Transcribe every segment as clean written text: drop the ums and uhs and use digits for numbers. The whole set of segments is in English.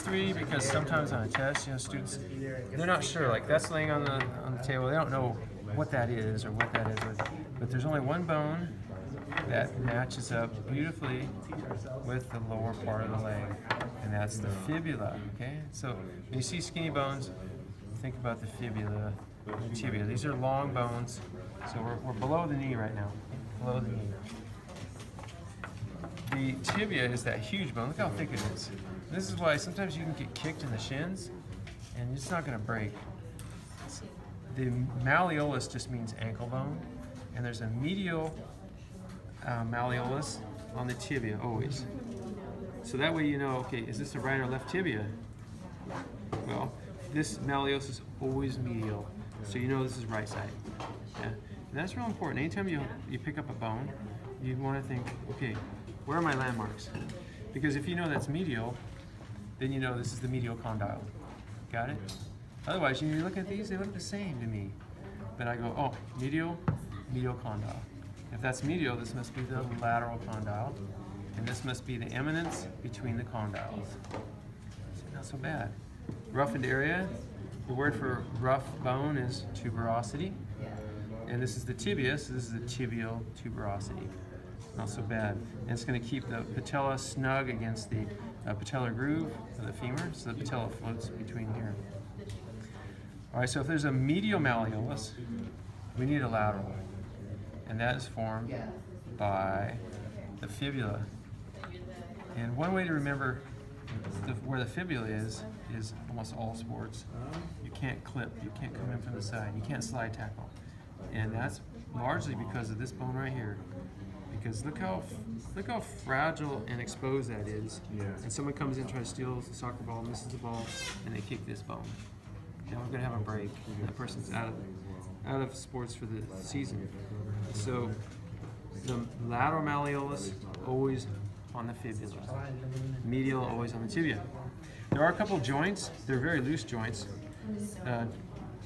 three because sometimes on a test, students, they're not sure. Like that's laying on the table. They don't know what that is or what that is. But there's only one bone that matches up beautifully with the lower part of the leg, and that's the fibula. Okay, so when you see skinny bones, think about the fibula, the tibia. These are long bones, so we're below the knee right now. Below the knee. The tibia is that huge bone. Look how thick it is. This is why sometimes you can get kicked in the shins, and it's not going to break. The malleolus just means ankle bone, and there's a medial malleolus on the tibia always. So that way you know, okay, is this the right or left tibia? Well, this malleolus is always medial, so you know this is right side. Yeah? And that's real important. Anytime you pick up a bone, you want to think, okay, where are my landmarks? Because if you know that's medial, then you know this is the medial condyle. Got it? Otherwise, you look at these, they look the same to me. But I go, oh, medial condyle. If that's medial, this must be the lateral condyle, and this must be the eminence between the condyles. So not so bad. Roughened area, the word for rough bone is tuberosity. And this is the tibia, so this is the tibial tuberosity. Not so bad. And it's going to keep the patella snug against the patellar groove of the femur, so the patella floats between here. All right, so if there's a medial malleolus, we need a lateral. And that is formed by the fibula. And one way to remember where the fibula is almost all sports. You can't clip, you can't come in from the side, you can't slide tackle. And that's largely because of this bone right here. Because look how fragile and exposed that is. Yeah. And someone comes in, tries to steal the soccer ball, misses the ball, and they kick this bone. And we're going to have a break. And that person's out of sports for the season. So the lateral malleolus always on the fibula. Medial always on the tibia. There are a couple joints. They're very loose joints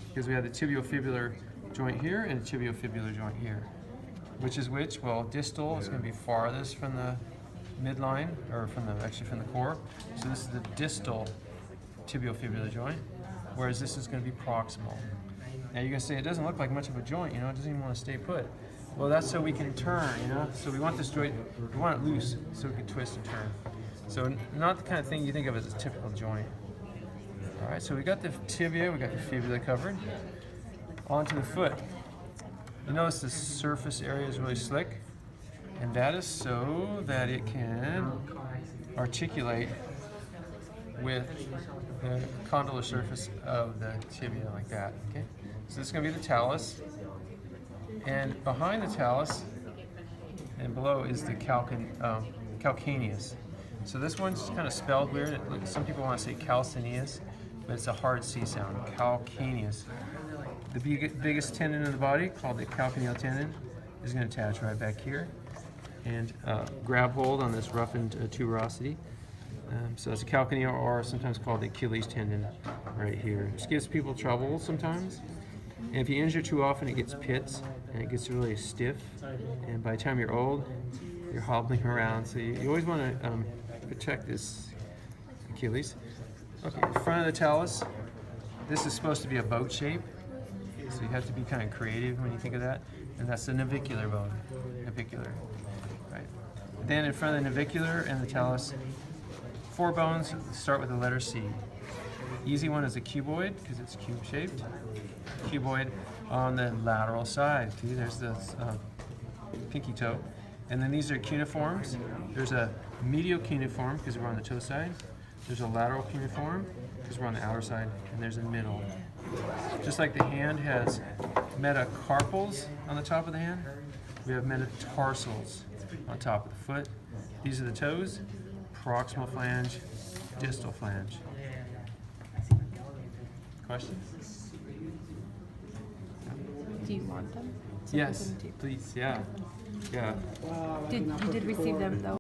because we have the tibiofibular joint here and the tibiofibular joint here. Which is which? Well, distal is going to be farthest from the midline, or from the core. So this is the distal tibiofibular joint, whereas this is going to be proximal. Now you're going to say it doesn't look like much of a joint, it doesn't even want to stay put. Well, that's so we can turn, So we want this joint, we want it loose, so we can twist and turn. So not the kind of thing you think of as a typical joint. All right, so we got the tibia, we got the fibula covered. Onto the foot. You notice the surface area is really slick, and that is so that it can articulate with the condylar surface of the tibia like that. Okay, so this is going to be the talus, and behind the talus and below is the calcaneus. So this one's kind of spelled weird. Some people want to say calcaneus, but it's a hard C sound. Calcaneus. The biggest tendon in the body, called the calcaneal tendon, is going to attach right back here and grab hold on this roughened tuberosity. So it's a calcaneal, or sometimes called the Achilles tendon, right here. This gives people trouble sometimes. And if you injure too often, it gets pits and it gets really stiff. And by the time you're old, you're hobbling around. So you always want to protect this Achilles. Okay, in front of the talus, this is supposed to be a boat shape. So you have to be kind of creative when you think of that. And that's the navicular bone. Navicular. Right. Then in front of the navicular and the talus, 4 bones start with the letter C. Easy one is a cuboid, because it's cube-shaped. Cuboid on the lateral side. See, there's the pinky toe. And then these are cuneiforms. There's a medial cuneiform, because we're on the toe side. There's a lateral cuneiform, because we're on the outer side. And there's a middle. Just like the hand has metacarpals on the top of the hand, we have metatarsals on top of the foot. These are the toes, proximal flange, distal flange. Questions? Do you want them? Yes, please, yeah. You did receive them though?